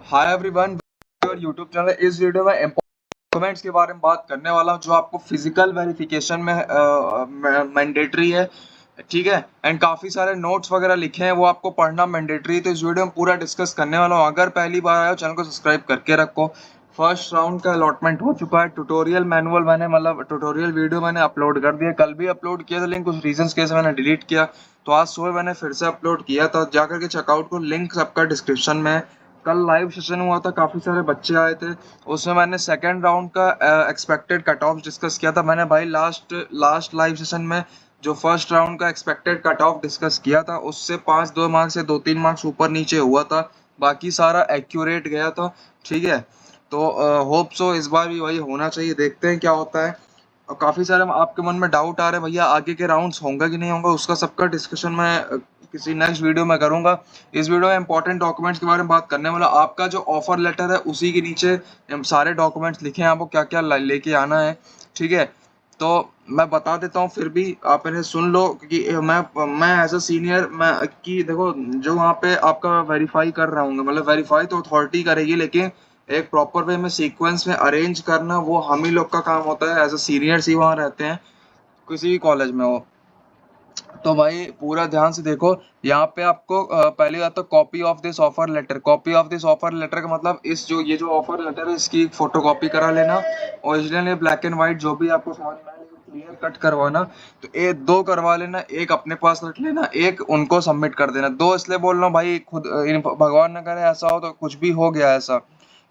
Hi everyone, your YouTube channel. इस video में documents के बारे में बात करने वाला हूँ जो आपको फिजिकल वेरिफिकेशन में मैंडेटरी है। ठीक है, एंड काफ़ी सारे नोट्स वगैरह लिखे हैं, वो आपको पढ़ना मैंडेटरी है। तो इस वीडियो में पूरा डिस्कस करने वाला हूँ। अगर पहली बार आए हो चैनल को सब्सक्राइब करके रखो। फर्स्ट राउंड का अलॉटमेंट हो चुका है। ट्यूटोरियल मैनुअल मैंने ट्यूटोरियल वीडियो मैंने अपलोड कर दिया। कल भी अपलोड किया था, लेकिन कुछ रीजंस की वजह से मैंने डिलीट किया। तो आज सुबह मैंने फिर से अपलोड किया था, जाकर के चेकआउट को। लिंक सबका डिस्क्रिप्शन में है। कल लाइव सेशन हुआ था, काफ़ी सारे बच्चे आए थे। उसमें मैंने सेकेंड राउंड का एक्सपेक्टेड कट ऑफ डिस्कस किया था। मैंने भाई लास्ट लाइव सेशन में जो फर्स्ट राउंड का एक्सपेक्टेड कट ऑफ डिस्कस किया था, उससे 5-2 मार्क्स से 2-3 मार्क्स ऊपर नीचे हुआ था। बाकी सारा एक्यूरेट गया था। ठीक है, तो होप सो इस बार भी वही होना चाहिए। देखते हैं क्या होता है। और काफ़ी सारे आपके मन में डाउट आ रहे हैं, भैया आगे के राउंड्स होंगे कि नहीं होंगे, उसका सबका डिस्कशन मैं किसी नेक्स्ट वीडियो में करूंगा। इस वीडियो में इंपॉर्टेंट डॉक्यूमेंट्स के बारे में बात करने वाला। आपका जो ऑफर लेटर है उसी के नीचे सारे डॉक्यूमेंट्स लिखे हैं, आपको क्या क्या लेके आना है। ठीक है, तो मैं बता देता हूँ, फिर भी आप इन्हें सुन लो। क्योंकि मैं एज अ सीनियर, मैं कि देखो, जो वहाँ पे आपका वेरीफाई कर रहा हूँ, मतलब वेरीफाई तो अथॉरिटी करेगी, लेकिन एक प्रॉपर वे में सीक्वेंस में अरेंज करना वो हम ही लोग का काम होता है। एज अ सीनियर्स ही वहाँ रहते हैं, किसी भी कॉलेज में हो। तो भाई पूरा ध्यान से देखो। यहाँ पे आपको पहली बात तो copy of this offer letter. Copy of this offer letter का मतलब ये जो ऑफर लेटर है, इसकी फोटो कॉपी करा लेना। ओरिजिनल ब्लैक एंड व्हाइट जो भी आपको समझ में आए, क्लियर कट करवाना। तो ये 2 करवा लेना, एक अपने पास रख लेना, एक उनको सबमिट कर देना। 2 इसलिए बोल रहा हूँ भाई, खुद भगवान न करे ऐसा हो, तो कुछ भी हो गया ऐसा,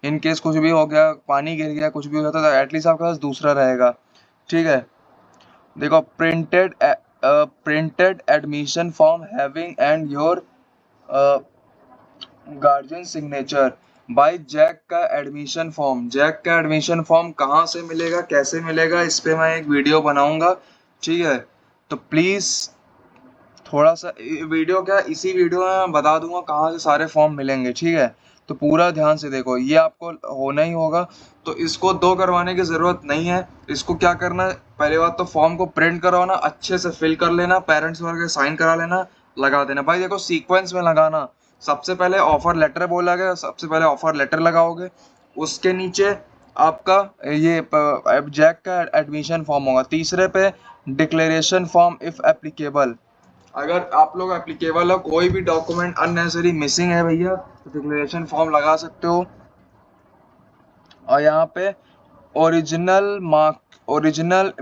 इन केस कुछ भी हो गया, पानी गिर गया, कुछ भी हो जाता, तो एटलीस्ट आपके पास दूसरा रहेगा। ठीक है, देखो, printed admission form having and your guardian signature. भाई जैक का एडमिशन फॉर्म कहाँ से मिलेगा, कैसे मिलेगा, इस पे मैं एक वीडियो बनाऊंगा। ठीक है, तो प्लीज थोड़ा सा वीडियो, क्या इसी वीडियो में मैं बता दूंगा कहाँ से सारे फॉर्म मिलेंगे। ठीक है, तो पूरा ध्यान से देखो, ये आपको होना ही होगा। तो इसको 2 करवाने की ज़रूरत नहीं है। इसको क्या करना है, पहले बात तो फॉर्म को प्रिंट करवाना, अच्छे से फिल कर लेना, पेरेंट्स वगैरह साइन करा लेना, लगा देना। भाई देखो, सीक्वेंस में लगाना। सबसे पहले ऑफर लेटर बोला गया, सबसे पहले ऑफर लेटर लगाओगे। उसके नीचे आपका ये जैक का एडमिशन फॉर्म होगा। तीसरे पे डिक्लेरेशन फॉर्म इफ एप्लीकेबल। अगर आप लोग एप्लीकेबल हो, कोई भी डॉक्यूमेंट अननेसेसरी मिसिंग है भैया, तो डिक्लेरेशन फॉर्म लगा सकते हो। और यहाँ पे ओरिजिनल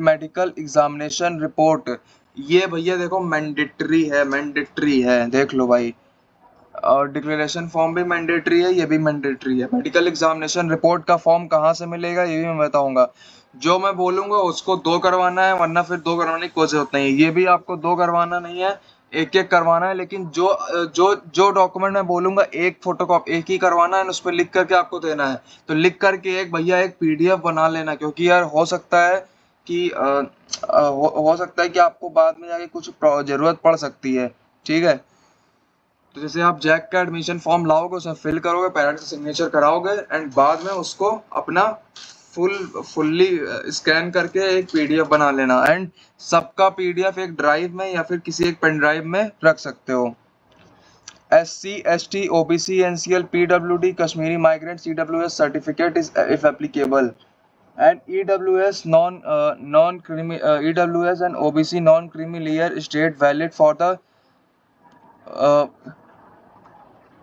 मेडिकल एग्जामिनेशन रिपोर्ट, ये भैया देखो मैंडेटरी है, देख लो भाई। और डिक्लेरेशन फॉर्म भी मैंडेटरी है, ये भी मैंडेटरी है। मेडिकल एग्जामिनेशन रिपोर्ट का फॉर्म कहाँ से मिलेगा, ये भी मैं बताऊंगा। जो मैं बोलूंगा उसको 2 करवाना है, वरना फिर 2 करवाने की कोई जरूरत नहीं है। ये भी आपको 2 करवाना नहीं है, एक एक करवाना है। लेकिन जो जो जो डॉक्यूमेंट मैं बोलूंगा, एक फोटोकॉपी एक ही करवाना है, उस पर लिख करके आपको देना है। तो लिख करके एक भैया एक पीडीएफ बना लेना, क्योंकि यार हो सकता है कि हो सकता है कि आपको बाद में जाके कुछ जरूरत पड़ सकती है। ठीक है, तो जैसे आप जैक का एडमिशन फॉर्म लाओगे, उसमें फिल करोगे, पेरेंट्स से सिग्नेचर कराओगे, एंड बाद में उसको अपना फुल्ली स्कैन करके एक पीडीएफ बना लेना। एंड सबका पीडीएफ एक ड्राइव में या फिर किसी एक पेन ड्राइव में रख सकते हो। SC ST OBC NCL PWD Kashmiri migrant CWS certificate is if applicable, and EWS and OBC non-creamy layer state valid for the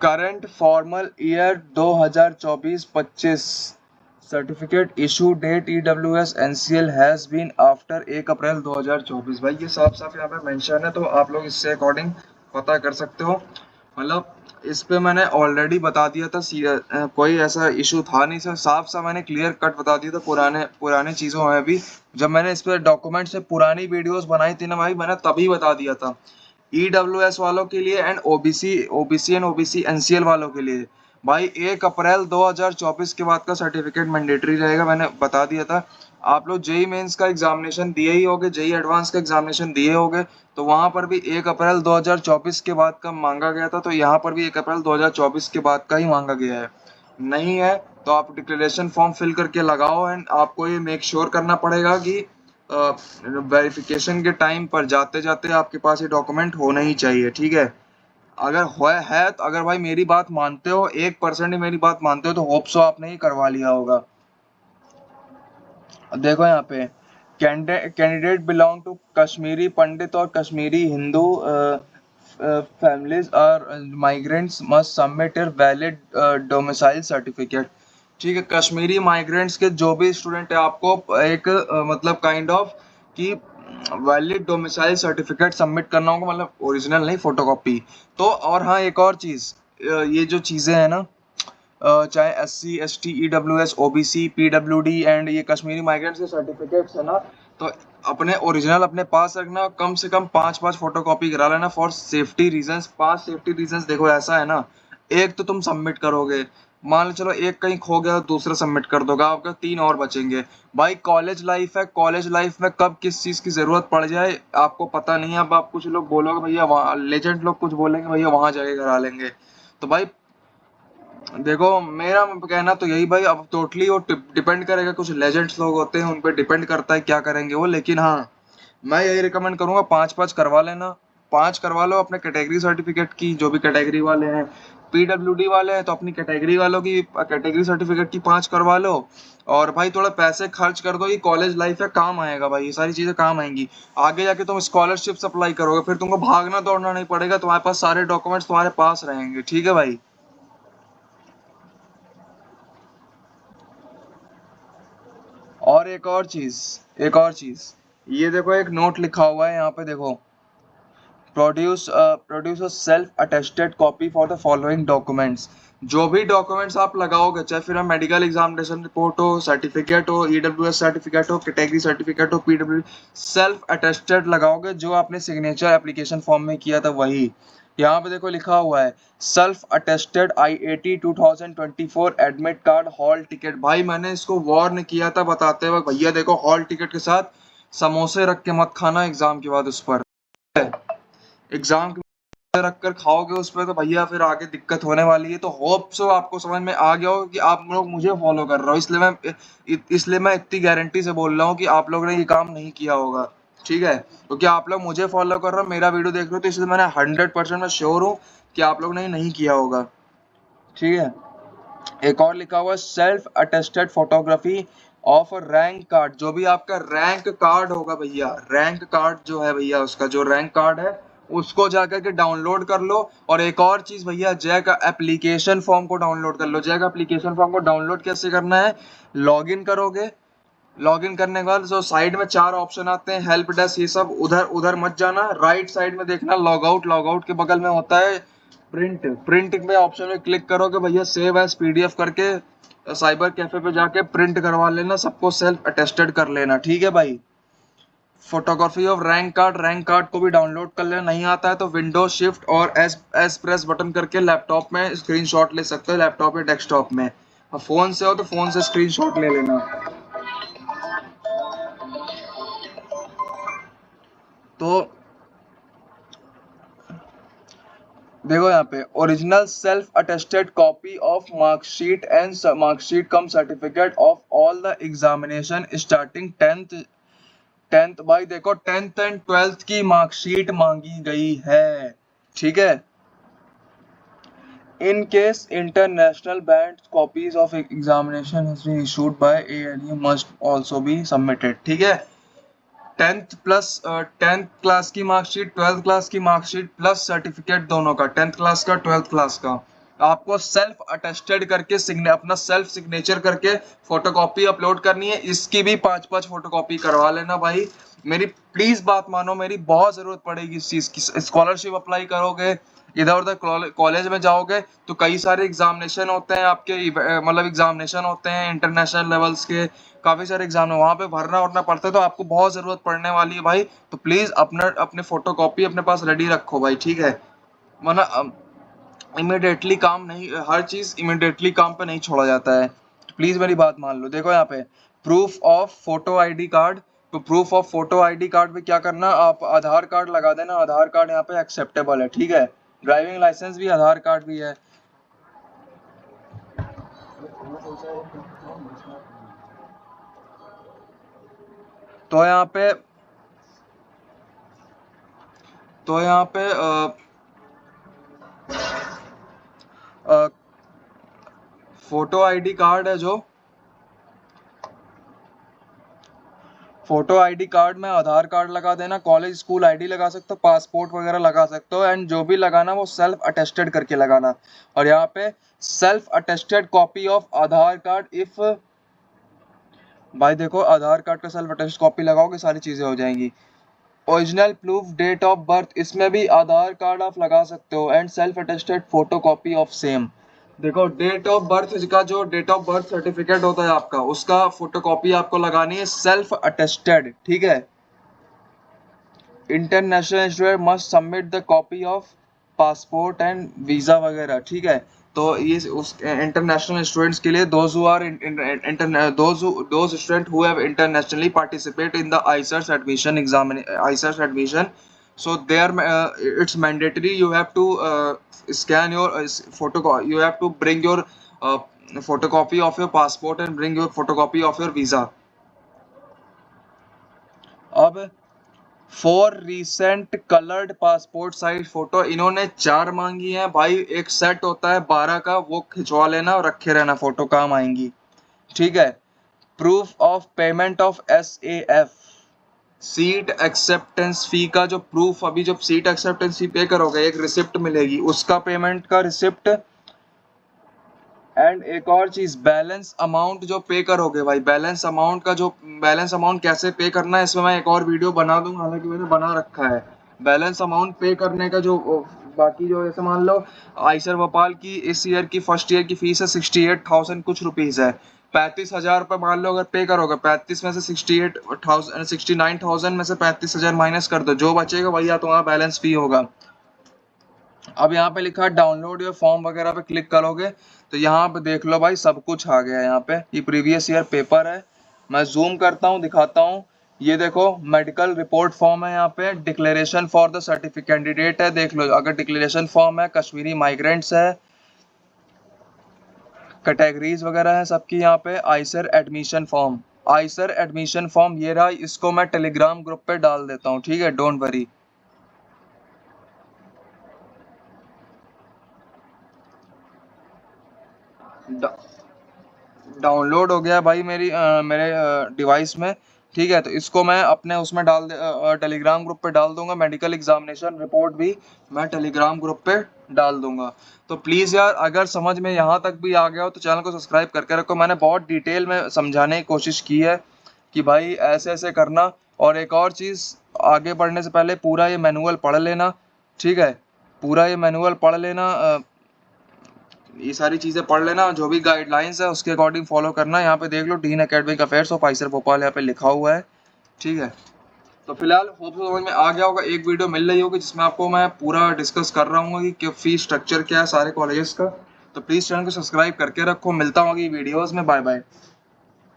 current formal year 2024-25। Certificate issue date EWS NCL has been after 1 April 2024। भाई ये साफ साफ यहाँ पे mention है, तो आप लोग इससे अकॉर्डिंग पता कर सकते हो। मतलब इस पे मैंने ऑलरेडी बता दिया था, कोई ऐसा इशू था नहीं सर, साफ सा मैंने क्लियर कट बता दिया था पुराने पुराने चीज़ों में भी। जब मैंने इस पे डॉक्यूमेंट से पुरानी वीडियोस बनाई थी ना भाई, मैंने तभी बता दिया था। EWS वालों के लिए and OBC and OBC NCL वालों के लिए भाई 1 अप्रैल 2024 के बाद का सर्टिफिकेट मैंडेटरी रहेगा, मैंने बता दिया था। आप लोग जेई मेंस का एग्जामिनेशन दिए ही होगे, जेई एडवांस का एग्जामिनेशन दिए होगे, तो वहां पर भी 1 अप्रैल 2024 के बाद का मांगा गया था। तो यहाँ पर भी 1 अप्रैल 2024 के बाद का ही मांगा गया है। नहीं है तो आप डिक्लेरेशन फॉर्म फिल करके लगाओ, एंड आपको ये मेक श्योर करना पड़ेगा कि वेरिफिकेशन के टाइम पर जाते जाते आपके पास ये डॉक्यूमेंट होना ही चाहिए। ठीक है, अगर है तो अगर भाई मेरी बात मानते हो, 1% ही मेरी बात मानते हो, तो होप सो आपने ही करवा लिया होगा। देखो यहाँ पे, कैंडिडेट बिलोंग टू कश्मीरी पंडित और कश्मीरी हिंदू फैमिलीज और migrants must submit a valid domicile certificate. ठीक है, कश्मीरी माइग्रेंट्स के जो भी स्टूडेंट है, आपको एक मतलब काइंड ऑफ कि वैलिड डोमिसाइल सर्टिफिकेट सबमिट करना होगा, मतलब ओरिजिनल नहीं, फोटोकॉपी। तो और हाँ, एक और चीज, ये जो चीजें हैं ना, चाहे SC ST EWS OBC PWD and ये कश्मीरी माइग्रेंट्स के सर्टिफिकेट्स है ना, तो अपने ओरिजिनल अपने पास रखना, कम से कम 5 फोटोकॉपी करा लेना for safety reasons. 5 safety reasons, देखो ऐसा है ना, एक तो तुम सबमिट करोगे, मान लो चलो एक कहीं खो गया, दूसरा सबमिट कर दोगे, आपका 3 और बचेंगे। भाई कॉलेज लाइफ है, कॉलेज लाइफ में कब किस चीज की जरूरत पड़ जाए आपको पता नहीं है। अब आप कुछ लोग बोलोगे भैया वहाँ, लेजेंड लोग कुछ बोलेंगे भैया वहां जाके करा लेंगे, तो भाई देखो मेरा कहना तो यही भाई, अब टोटली वो डिपेंड करेगा, कुछ लेजेंड्स लोग होते हैं उन पे डिपेंड करता है क्या करेंगे वो, लेकिन हाँ मैं यही रिकमेंड करूंगा 5 करवा लेना। 5 करवा लो अपने कैटेगरी सर्टिफिकेट की, जो भी कैटेगरी वाले हैं। PWD वाले हैं तो अपनी कैटेगरी वालों की कैटेगरी सर्टिफिकेट की 5 करवा लो। और भाई थोड़ा पैसे खर्च कर दो, ये कॉलेज लाइफ है, काम आएगा भाई, ये सारी चीजें काम आएंगी। आगे जाके तुम स्कॉलरशिप अप्लाई करोगे, फिर तुमको भागना दौड़ना नहीं पड़ेगा, तुम्हारे पास सारे डॉक्यूमेंट्स तुम्हारे पास रहेंगे। ठीक है भाई। और एक और चीज, ये देखो एक नोट लिखा हुआ है यहाँ पे, देखो, produce self attested copy for the following documents. जो भी डॉक्यूमेंट्स आप लगाओगे, चाहे फिर मेडिकल एग्जामिनेशन रिपोर्ट हो, सर्टिफिकेट हो, EWS सर्टिफिकेट हो, कैटेगरी सर्टिफिकेट हो, PW, सेल्फ अटेस्टेड लगाओगे, जो आपने सिग्नेचर एप्लीकेशन फॉर्म में किया था वही। यहाँ पे देखो लिखा हुआ है, self attested IIT 2024 admit card hall ticket. भाई मैंने इसको वार्न किया था बताते वक्त, भैया देखो हॉल टिकट के साथ समोसे रख के मत खाना एग्जाम के बाद उस पर। एग्जाम के रख कर खाओगे उस पर तो भैया फिर आगे दिक्कत होने वाली है। तो होप सो आपको समझ में आ गया हो कि आप लोग मुझे फॉलो कर रहे हो, इसलिए मैं इतनी गारंटी से बोल रहा हूँ कि आप लोग ने ये काम नहीं किया होगा। ठीक है, क्योंकि आप लोग मुझे फॉलो कर रहे हो, मेरा वीडियो देख रहे हो, तो इसलिए मैंने 100% में श्योर हूँ कि आप लोग ने नहीं किया होगा। ठीक है, एक और लिखा हुआ है, self attested photography of rank card. जो भी आपका रैंक कार्ड होगा भैया, रैंक कार्ड जो है भैया, उसका जो रैंक कार्ड है उसको जाकर के डाउनलोड कर लो। और एक और चीज भैया, जय का एप्लीकेशन फॉर्म को डाउनलोड कर लो। जय का एप्लीकेशन फॉर्म को डाउनलोड कैसे करना है, लॉगिन करोगे, लॉगिन करने के बाद जो साइड में 4 ऑप्शन आते हैं, हेल्प डेस्क, ये सब उधर उधर मत जाना, राइट साइड में देखना लॉग आउट, लॉग आउट के बगल में होता है प्रिंट, प्रिंट में ऑप्शन में क्लिक करोगे भैया, सेव एज PDF करके साइबर कैफे पे जाके प्रिंट करवा लेना, सबको सेल्फ अटेस्टेड कर लेना। ठीक है भाई। Photocopy of rank card, rank card को भी डाउनलोड कर लेना। नहीं आता है तो विंडो शिफ्ट और एस एस प्रेस बटन करके लैपटॉप में स्क्रीनशॉट ले सकते हो, लैपटॉप या डेस्कटॉप में। और फोन से हो तो फोन से स्क्रीनशॉट ले लेना। तो देखो यहाँ पे, original self attested copy of marksheet and marksheet come certificate of all the examination starting 10th भाई देखो 10th एंड 12th की मार्कशीट मांगी गई है। ठीक है, in case international band copies of examination has been issued by ANU must also be submitted. ठीक है, 10th क्लास की मार्कशीट, 12th क्लास की मार्कशीट प्लस सर्टिफिकेट दोनों का, 10th क्लास का 12th क्लास का, आपको सेल्फ अटेस्टेड करके अपना सेल्फ सिग्नेचर करके फोटोकॉपी अपलोड करनी है। इसकी भी 5 फोटोकॉपी करवा लेना भाई। मेरी प्लीज बात मानो, मेरी बहुत जरूरत पड़ेगी इस चीज की। स्कॉलरशिप अप्लाई करोगे, इधर उधर कॉलेज में जाओगे तो कई सारे एग्जामिनेशन होते हैं आपके, मतलब एग्जामिनेशन होते हैं इंटरनेशनल लेवल्स के, काफी सारे एग्जाम है, वहां पे भरना उरना पड़ता है, तो आपको बहुत जरूरत पड़ने वाली है भाई। तो प्लीज अपना अपने फोटो कॉपी अपने पास रेडी रखो भाई। ठीक है, वरना इमिडिएटली काम नहीं, हर चीज इमिडिएटली काम पे नहीं छोड़ा जाता है। तो प्लीज मेरी बात मान लो। देखो यहाँ पे, proof of photo ID card. तो proof of photo ID card पे क्या करना, आप आधार कार्ड लगा देना, आधार कार्ड यहाँ पे एक्सेप्टेबल है। ठीक है, ड्राइविंग लाइसेंस भी, आधार कार्ड भी है। तो यहाँ पे तो यहाँ पे फोटो आईडी कार्ड है जो, फोटो आईडी कार्ड में आधार कार्ड लगा देना, कॉलेज स्कूल आईडी लगा सकते हो, पासपोर्ट वगैरह लगा सकते हो, एंड जो भी लगाना वो सेल्फ अटेस्टेड करके लगाना। और यहाँ पे self attested copy of Aadhaar card if, भाई देखो आधार कार्ड का सेल्फ अटेस्टेड कॉपी लगाओगे सारी चीजें हो जाएंगी। Original proof date of birth, इसमें भी आधार कार्ड आप लगा सकते हो, and self attested photo copy of same. देखो डेट ऑफ बर्थ का जो डेट ऑफ बर्थ सर्टिफिकेट होता है आपका, उसका फोटोकॉपी आपको लगानी है सेल्फ अटेस्टेड, ठीक है। International student must submit the copy of passport and visa वगैरह, ठीक है। तो ये उस इंटरनेशनल स्टूडेंट्स के लिए, those who are those student who have internationally participate in the IISERs admission exam, IISERs admission, so there it's mandatory you have to scan your photo, you have to bring your photocopy of your passport and bring your photocopy of your visa। अब for recent coloured passport size photo, इन्होंने 4 मांगी है भाई, एक set होता है 12 का, वो खिंचवा लेना और रखे रहना, फोटो काम आएंगी, ठीक है। Proof of payment of SAF, seat acceptance fee का जो प्रूफ, अभी जब सीट एक्सेप्टेंस फी पे करोगे एक रिसिप्ट मिलेगी, उसका पेमेंट का रिसिप्ट, एंड एक और चीज बैलेंस अमाउंट जो पे करोगे भाई, बैलेंस अमाउंट का जो, बैलेंस अमाउंट कैसे पे करना है इसमें मैं एक और वीडियो बना दूंगा, हालांकि मैंने बना रखा है। बैलेंस अमाउंट पे करने का जो, बाकी जो जैसे मान लो आइसर भोपाल की इस ईयर की फर्स्ट ईयर की फीस है 68,000 कुछ रुपीज है, 35,000 रुपये मान लो अगर पे करोगे, 35 में से 69,000 में से 35,000 माइनस कर दो, जो बचेगा भैया तुम्हारा बैलेंस फी होगा। अब यहाँ पे लिखा है डाउनलोड योर फॉर्म वगैरह पे क्लिक करोगे तो यहाँ पे देख लो भाई सब कुछ आ गया है। यहाँ पे ये प्रीवियस ईयर पेपर है, मैं जूम करता हूँ दिखाता हूँ। ये देखो मेडिकल रिपोर्ट फॉर्म है, यहाँ पे declaration for the certificate candidate है, देख लो अगर डिक्लेरेशन फॉर्म है, कश्मीरी माइग्रेंट्स है, कैटेगरीज वगैरह है सबकी। यहाँ पे Eicher admission form, Eicher admission form ये रहा, इसको मैं टेलीग्राम ग्रुप पे डाल देता हूँ, ठीक है, डोंट वरी। डाउनलोड हो गया भाई मेरे डिवाइस में, ठीक है। तो इसको मैं अपने उसमें डाल टेलीग्राम ग्रुप पे डाल दूंगा, मेडिकल एग्जामिनेशन रिपोर्ट भी मैं टेलीग्राम ग्रुप पे डाल दूंगा। तो प्लीज़ यार अगर समझ में यहाँ तक भी आ गया हो तो चैनल को सब्सक्राइब करके रखो। मैंने बहुत डिटेल में समझाने की कोशिश की है कि भाई ऐसे ऐसे करना। और एक और चीज़, आगे बढ़ने से पहले पूरा ये मैनुअल पढ़ लेना, ठीक है, पूरा ये मैनुअल पढ़ लेना, ये सारी चीज़ें पढ़ लेना, जो भी गाइडलाइंस है उसके अकॉर्डिंग फॉलो करना। यहाँ पे देख लो dean academic affairs of IISER Bhopal यहाँ पे लिखा हुआ है, ठीक है। तो फिलहाल होप समझ में आ गया होगा, एक वीडियो मिल रही होगी जिसमें आपको मैं पूरा डिस्कस कर रहा हूँ कि फीस स्ट्रक्चर क्या है सारे कॉलेजेस का। तो प्लीज़ चैनल को सब्सक्राइब करके रखो, मिलता हूँ अगली वीडियोज़ में, बाय बाय।